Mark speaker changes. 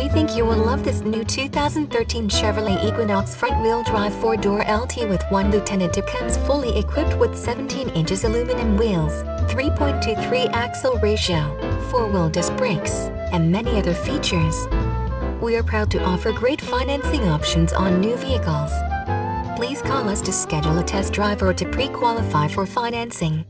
Speaker 1: We think you will love this new 2013 Chevrolet Equinox front-wheel drive 4-door LT with 1 lieutenant. It comes fully equipped with 17 inches aluminum wheels, 3.23 axle ratio, 4-wheel disc brakes, and many other features. We are proud to offer great financing options on new vehicles. Please call us to schedule a test drive or to pre-qualify for financing.